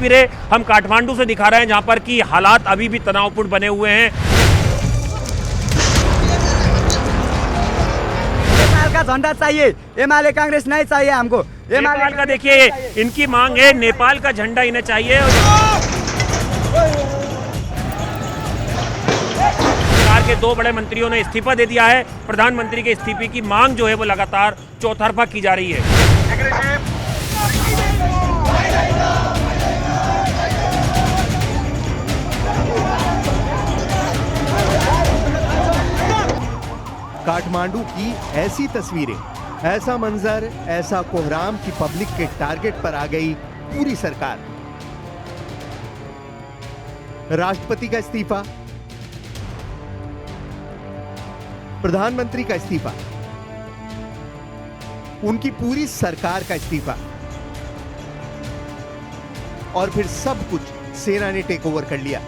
तस्वीरें हम काठमांडू से दिखा रहे हैं, जहां पर कि हालात अभी भी तनावपूर्ण बने हुए हैं। नेपाल का झंडा चाहिए, एमएलए कांग्रेस नहीं चाहिए हमको। नेपाल का देखिए, इनकी मांग है नेपाल का झंडा इन्हें चाहिए। सरकार के 2 बड़े मंत्रियों ने इस्तीफा दे दिया है। प्रधानमंत्री के इस्तीफे की मांग जो है वो लगातार चौतरफा की जा रही है। काठमांडू की ऐसी तस्वीरें, ऐसा मंजर, ऐसा कोहराम की पब्लिक के टारगेट पर आ गई पूरी सरकार। राष्ट्रपति का इस्तीफा, प्रधानमंत्री का इस्तीफा, उनकी पूरी सरकार का इस्तीफा, और फिर सब कुछ सेना ने टेक ओवर कर लिया।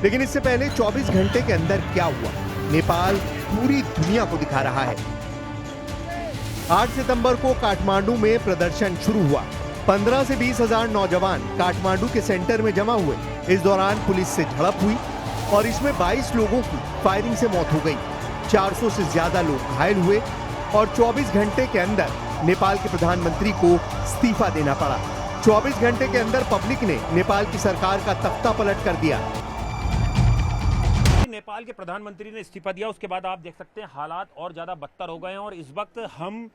लेकिन इससे पहले 24 घंटे के अंदर क्या हुआ, नेपाल पूरी दुनिया को दिखा रहा है। 8 सितंबर को काठमांडू में प्रदर्शन शुरू हुआ। 15 से 20 हजार नौजवान काठमांडू के सेंटर में जमा हुए। इस दौरान पुलिस से झड़प हुई और इसमें 22 लोगों की फायरिंग से मौत हो गई। 400 से ज्यादा लोग घायल हुए और 24 घंटे के अंदर नेपाल के प्रधानमंत्री को इस्तीफा देना पड़ा। 24 घंटे के अंदर पब्लिक ने नेपाल की सरकार का तख्ता पलट कर दिया। नेपाल के प्रधानमंत्री ने इस्तीफा दिया, उसके बाद आप देख सकते हैं हालात और ज़्यादा बदतर हो गए हैं। और इस वक्त हम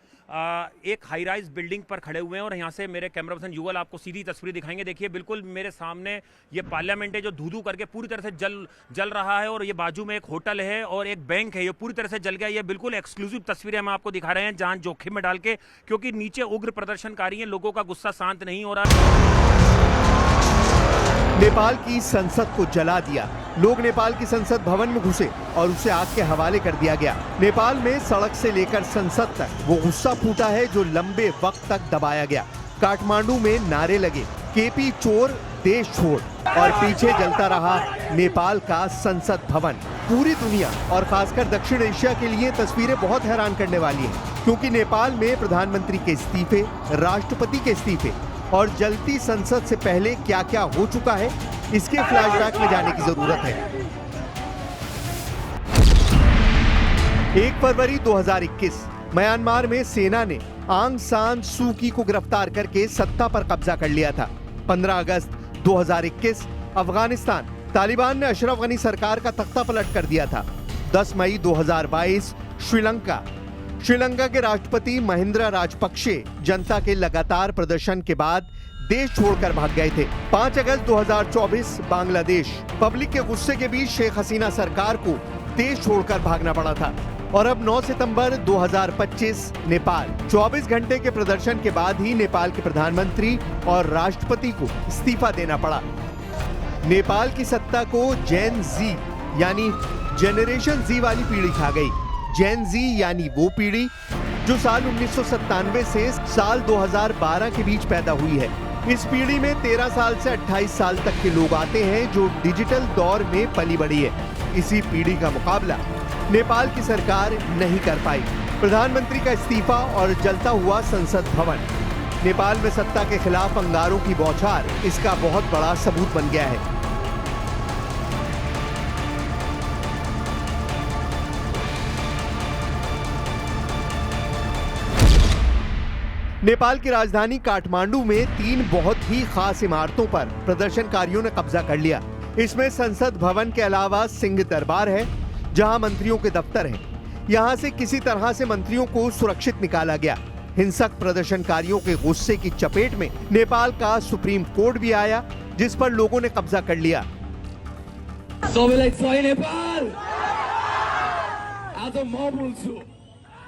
एक हाई राइज बिल्डिंग पर खड़े हुए हैं और यहाँ से मेरे कैमरा पर्सन युगल आपको सीधी तस्वीर दिखाएंगे। देखिए, बिल्कुल मेरे सामने ये पार्लियामेंट है जो धू-धू करके पूरी तरह से जल रहा है, और ये बाजू में एक होटल है और एक बैंक है, ये पूरी तरह से जल गया। ये बिल्कुल एक्सक्लूसिव तस्वीरें हम आपको दिखा रहे हैं जान जोखिम में डाल के, क्योंकि नीचे उग्र प्रदर्शनकारी हैं, लोगों का गुस्सा शांत नहीं हो रहा। नेपाल की संसद को जला दिया। लोग नेपाल की संसद भवन में घुसे और उसे आग के हवाले कर दिया गया। नेपाल में सड़क से लेकर संसद तक वो गुस्सा फूटा है जो लंबे वक्त तक दबाया गया। काठमांडू में नारे लगे, केपी चोर देश छोड़, और पीछे जलता रहा नेपाल का संसद भवन। पूरी दुनिया और खासकर दक्षिण एशिया के लिए तस्वीरें बहुत हैरान करने वाली हैं, क्योंकि नेपाल में प्रधानमंत्री के इस्तीफे, राष्ट्रपति के इस्तीफे और जलती संसद से पहले क्या क्या हो चुका है, इसके फ्लैशबैक में जाने की जरूरत है। 1 फरवरी 2021 म्यांमार में सेना ने आंग सान सू की को गिरफ्तार करके सत्ता पर कब्जा कर लिया था। 15 अगस्त 2021 अफगानिस्तान, तालिबान ने अशरफ गनी सरकार का तख्ता पलट कर दिया था। 10 मई 2022 श्रीलंका के राष्ट्रपति महिंद्रा राजपक्षे जनता के लगातार प्रदर्शन के बाद देश छोड़कर भाग गए थे। 5 अगस्त 2024 बांग्लादेश, पब्लिक के गुस्से के बीच शेख हसीना सरकार को देश छोड़कर भागना पड़ा था। और अब 9 सितंबर 2025 नेपाल, 24 घंटे के प्रदर्शन के बाद ही नेपाल के प्रधानमंत्री और राष्ट्रपति को इस्तीफा देना पड़ा। नेपाल की सत्ता को जेन जी यानी जेनरेशन जी वाली पीढ़ी खा गई। जेन जी यानी वो पीढ़ी जो साल 1997 से साल 2012 के बीच पैदा हुई है। इस पीढ़ी में 13 साल से 28 साल तक के लोग आते हैं जो डिजिटल दौर में पली बढ़ी है। इसी पीढ़ी का मुकाबला नेपाल की सरकार नहीं कर पाई। प्रधानमंत्री का इस्तीफा और जलता हुआ संसद भवन, नेपाल में सत्ता के खिलाफ अंगारों की बौछार इसका बहुत बड़ा सबूत बन गया है। नेपाल की राजधानी काठमांडू में 3 बहुत ही खास इमारतों पर प्रदर्शनकारियों ने कब्जा कर लिया। इसमें संसद भवन के अलावा सिंह दरबार है, जहां मंत्रियों के दफ्तर हैं। यहां से किसी तरह से मंत्रियों को सुरक्षित निकाला गया। हिंसक प्रदर्शनकारियों के गुस्से की चपेट में नेपाल का सुप्रीम कोर्ट भी आया, जिस पर लोगों ने कब्जा कर लिया।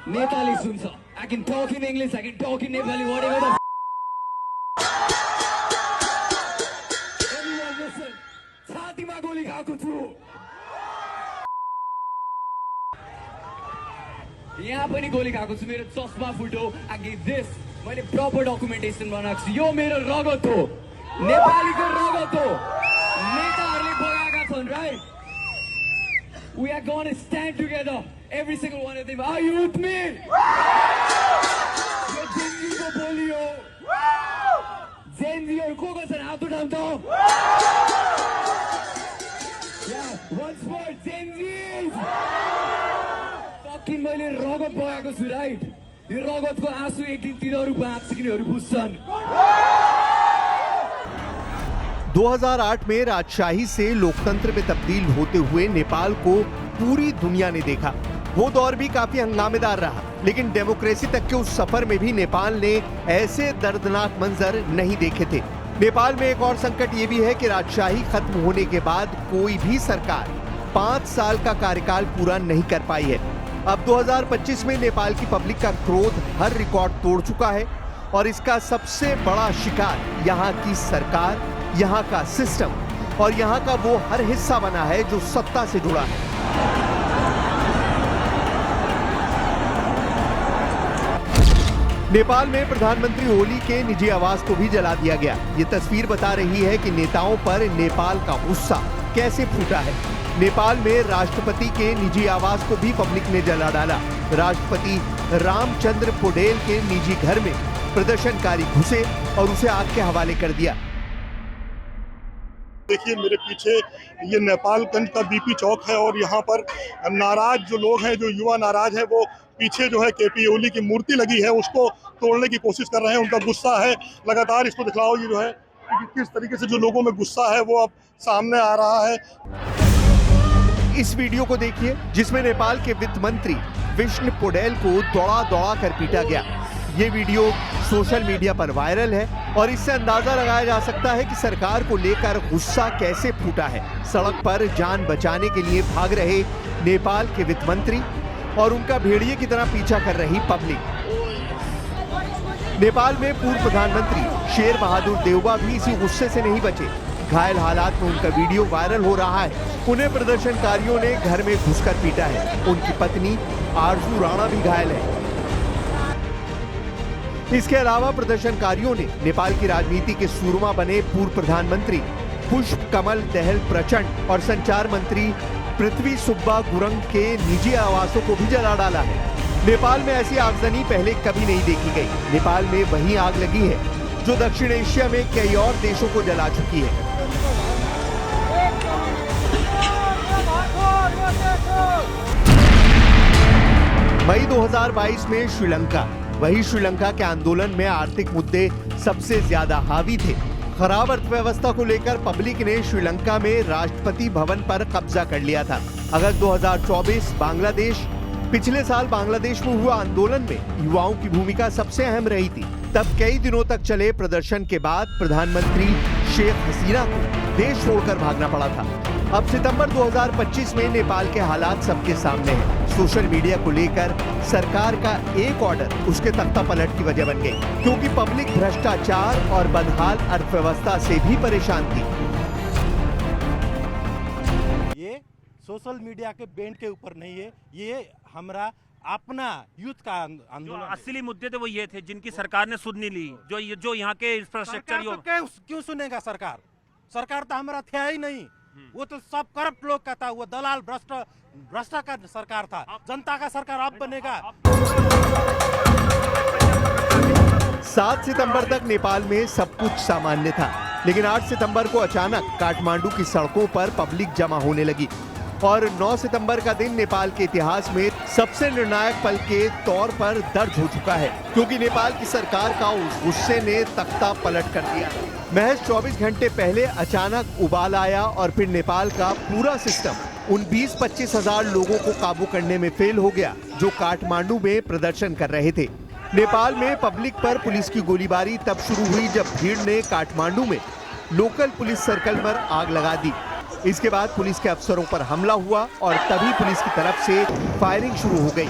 Nepali सुन्छ। I can talk in English, I can talk in Nepali, whatever the Everyone listen. छातीमा गोली खाएको छु। यहाँ पनि गोली खाएको छु, मेरो चस्मा फुट्यो। I give this. मैले प्रपर डकुमेन्टेसन बनाएको छु। यो मेरो रगत हो, नेपालीको रगत हो। नेताहरूले बगाएका छन्, right? We are going to stand together, every single one of them. Are you with me? यो जिन्दगीको बोली हो। जेन जेनजीहरु को छन् हात उठाउँ त once more जेनजीज फकिङ मैले रगत बगाएको छु राइट यो रगतको आँसु एक दिन तिनीहरु बाँच्छ किनीहरु बुझ्छन् 2008 में राजशाही से लोकतंत्र में तब्दील होते हुए नेपाल को पूरी दुनिया ने देखा। वो दौर भी काफी हंगामेदार रहा, लेकिन डेमोक्रेसी तक के उस सफर में भी नेपाल ने ऐसे दर्दनाक मंजर नहीं देखे थे। नेपाल में एक और संकट ये भी है कि राजशाही खत्म होने के बाद कोई भी सरकार 5 साल का कार्यकाल पूरा नहीं कर पाई है। अब 2025 में नेपाल की पब्लिक का क्रोध हर रिकॉर्ड तोड़ चुका है और इसका सबसे बड़ा शिकार यहाँ की सरकार, यहाँ का सिस्टम और यहाँ का वो हर हिस्सा बना है जो सत्ता से जुड़ा है। नेपाल में प्रधानमंत्री ओली के निजी आवास को भी जला दिया गया। ये तस्वीर बता रही है कि नेताओं पर नेपाल का गुस्सा कैसे फूटा है। नेपाल में राष्ट्रपति के निजी आवास को भी पब्लिक ने जला डाला। राष्ट्रपति रामचंद्र पौडेल के निजी घर में प्रदर्शनकारी घुसे और उसे आग के हवाले कर दिया। देखिए मेरे पीछे ये नेपालगंज का बीपी चौक है और यहाँ पर नाराज जो लोग हैं, जो युवा नाराज हैं, वो पीछे जो है केपी ओली की मूर्ति लगी है उसको तोड़ने की कोशिश कर रहे हैं। उनका गुस्सा है लगातार, इसको दिखलाओ ये जो है किस तरीके से जो लोगों में गुस्सा है वो अब सामने आ रहा है। इस वीडियो को देखिए जिसमें नेपाल के वित्त मंत्री विष्णु पौडेल को दौड़ा दौड़ा कर पीटा गया। ये वीडियो सोशल मीडिया पर वायरल है और इससे अंदाजा लगाया जा सकता है कि सरकार को लेकर गुस्सा कैसे फूटा है। सड़क पर जान बचाने के लिए भाग रहे नेपाल के वित्त मंत्री और उनका भेड़िए की तरह पीछा कर रही पब्लिक। नेपाल में पूर्व प्रधानमंत्री शेर बहादुर देउबा भी इसी गुस्से से नहीं बचे। घायल हालात में उनका वीडियो वायरल हो रहा है। उन्हें प्रदर्शनकारियों ने घर में घुसकर पीटा है। उनकी पत्नी आरजू राणा भी घायल है। इसके अलावा प्रदर्शनकारियों ने नेपाल की राजनीति के सूरमा बने पूर्व प्रधानमंत्री पुष्प कमल दहल प्रचंड और संचार मंत्री पृथ्वी सुब्बा गुरंग के निजी आवासों को भी जला डाला है। नेपाल में ऐसी आगजनी पहले कभी नहीं देखी गई। नेपाल में वही आग लगी है जो दक्षिण एशिया में कई और देशों को जला चुकी है। मई 2022 में श्रीलंका, वही श्रीलंका के आंदोलन में आर्थिक मुद्दे सबसे ज्यादा हावी थे। खराब अर्थव्यवस्था को लेकर पब्लिक ने श्रीलंका में राष्ट्रपति भवन पर कब्जा कर लिया था। अगस्त 2024 बांग्लादेश, पिछले साल बांग्लादेश में हुआ आंदोलन में युवाओं की भूमिका सबसे अहम रही थी। तब कई दिनों तक चले प्रदर्शन के बाद प्रधानमंत्री शेख हसीना को देश छोड़कर भागना पड़ा था। अब सितंबर 2025 में नेपाल के हालात सबके सामने हैं। सोशल मीडिया को लेकर सरकार का एक ऑर्डर उसके तख्ता पलट की वजह बन गई, क्योंकि पब्लिक भ्रष्टाचार और बदहाल अर्थव्यवस्था से भी परेशान थी। ये सोशल मीडिया के बैंड के ऊपर नहीं है, ये हमारा अपना यूथ का आंदोलन। असली मुद्दे थे वो ये थे जिनकी सरकार ने सुन नहीं ली। जो यहाँ के इंफ्रास्ट्रक्चर क्यों सुनेगा सरकार? सरकार तो हमारा था ही नहीं, वो तो सब करप्ट लोग का था। वो दलाल भ्रष्टा का सरकार था। जनता का सरकार अब बनेगा। 7 सितंबर तक नेपाल में सब कुछ सामान्य था, लेकिन 8 सितंबर को अचानक काठमांडू की सड़कों पर पब्लिक जमा होने लगी और 9 सितंबर का दिन नेपाल के इतिहास में सबसे निर्णायक पल के तौर पर दर्ज हो चुका है, क्योंकि नेपाल की सरकार का उस गुस्से ने तख्ता पलट कर दिया। महज 24 घंटे पहले अचानक उबाल आया और फिर नेपाल का पूरा सिस्टम उन 20-25 हजार लोगों को काबू करने में फेल हो गया जो काठमांडू में प्रदर्शन कर रहे थे। नेपाल में पब्लिक पर पुलिस की गोलीबारी तब शुरू हुई जब भीड़ ने काठमांडू में लोकल पुलिस सर्कल पर आग लगा दी। इसके बाद पुलिस के अफसरों पर हमला हुआ और तभी पुलिस की तरफ से फायरिंग शुरू हो गई।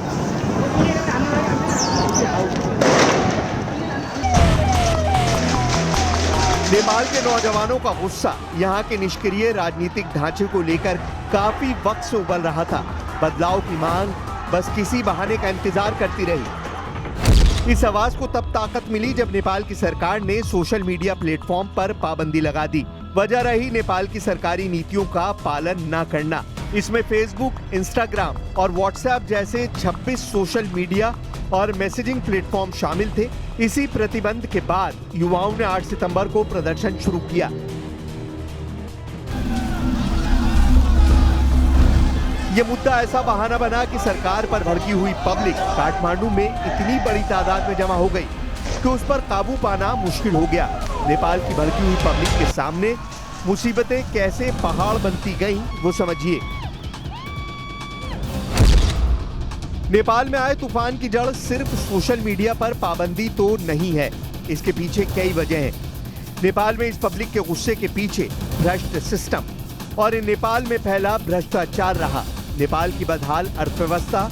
नेपाल के नौजवानों का गुस्सा यहाँ के निष्क्रिय राजनीतिक ढांचे को लेकर काफी वक्त से उबल रहा था। बदलाव की मांग बस किसी बहाने का इंतजार करती रही। इस आवाज को तब ताकत मिली जब नेपाल की सरकार ने सोशल मीडिया प्लेटफॉर्म पर पाबंदी लगा दी। वजह रही नेपाल की सरकारी नीतियों का पालन न करना। इसमें फेसबुक, इंस्टाग्राम और व्हाट्सएप जैसे 26 सोशल मीडिया और मैसेजिंग प्लेटफॉर्म शामिल थे। इसी प्रतिबंध के बाद युवाओं ने 8 सितंबर को प्रदर्शन शुरू किया। ये मुद्दा ऐसा बहाना बना कि सरकार पर भड़की हुई पब्लिक काठमांडू में इतनी बड़ी तादाद में जमा हो गई कि उस पर काबू पाना मुश्किल हो गया। नेपाल की भड़की हुई पब्लिक के सामने मुसीबतें कैसे पहाड़ बनती गईं, वो समझिए। नेपाल में आए तूफान की जड़ सिर्फ सोशल मीडिया पर पाबंदी तो नहीं है, इसके पीछे कई वजह हैं। नेपाल में इस पब्लिक के गुस्से के पीछे भ्रष्ट सिस्टम और नेपाल में फैला भ्रष्टाचार रहा। नेपाल की बदहाल अर्थव्यवस्था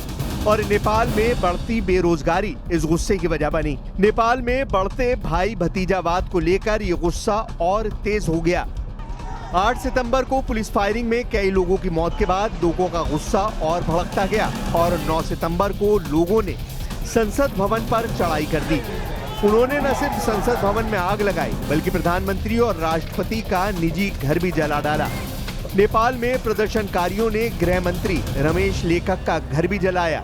और नेपाल में बढ़ती बेरोजगारी इस गुस्से की वजह बनी। नेपाल में बढ़ते भाई भतीजावाद को लेकर ये गुस्सा और तेज हो गया। 8 सितंबर को पुलिस फायरिंग में कई लोगों की मौत के बाद लोगों का गुस्सा और भड़कता गया और 9 सितंबर को लोगों ने संसद भवन पर चढ़ाई कर दी। उन्होंने न सिर्फ संसद भवन में आग लगाई बल्कि प्रधानमंत्री और राष्ट्रपति का निजी घर भी जला डाला। नेपाल में प्रदर्शनकारियों ने गृह मंत्री रमेश लेखक का घर भी जलाया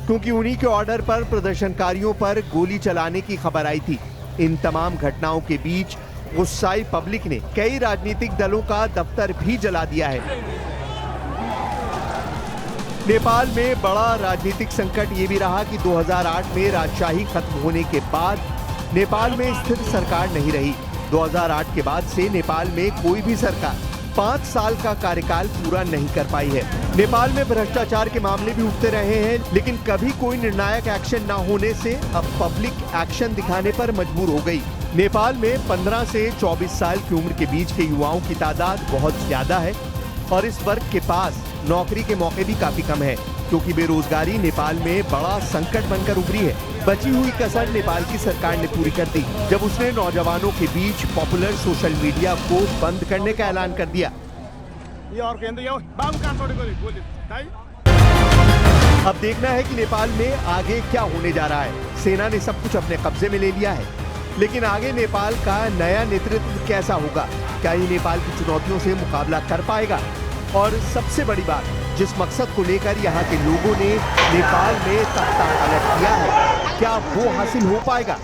क्योंकि उन्हीं के ऑर्डर पर प्रदर्शनकारियों पर गोली चलाने की खबर आई थी। इन तमाम घटनाओं के बीच गुस्साई पब्लिक ने कई राजनीतिक दलों का दफ्तर भी जला दिया है। नेपाल में बड़ा राजनीतिक संकट ये भी रहा कि 2008 में राजशाही खत्म होने के बाद नेपाल में स्थिर सरकार नहीं रही। 2008 के बाद से नेपाल में कोई भी सरकार 5 साल का कार्यकाल पूरा नहीं कर पाई है। नेपाल में भ्रष्टाचार के मामले भी उठते रहे हैं, लेकिन कभी कोई निर्णायक एक्शन न होने से अब पब्लिक एक्शन दिखाने पर मजबूर हो गई। नेपाल में 15 से 24 साल की उम्र के बीच के युवाओं की तादाद बहुत ज्यादा है और इस वर्ग के पास नौकरी के मौके भी काफी कम है क्योंकि बेरोजगारी नेपाल में बड़ा संकट बनकर उभरी है। बची हुई कसर नेपाल की सरकार ने पूरी कर दी जब उसने नौजवानों के बीच पॉपुलर सोशल मीडिया को बंद करने का ऐलान कर दिया। अब देखना है कि नेपाल में आगे क्या होने जा रहा है। सेना ने सब कुछ अपने कब्जे में ले लिया है, लेकिन आगे नेपाल का नया नेतृत्व कैसा होगा? क्या ये नेपाल की चुनौतियों से मुकाबला कर पाएगा? और सबसे बड़ी बात, जिस मकसद को लेकर यहाँ के लोगों ने नेपाल में तख्ता पलट किया है, क्या वो हासिल हो पाएगा?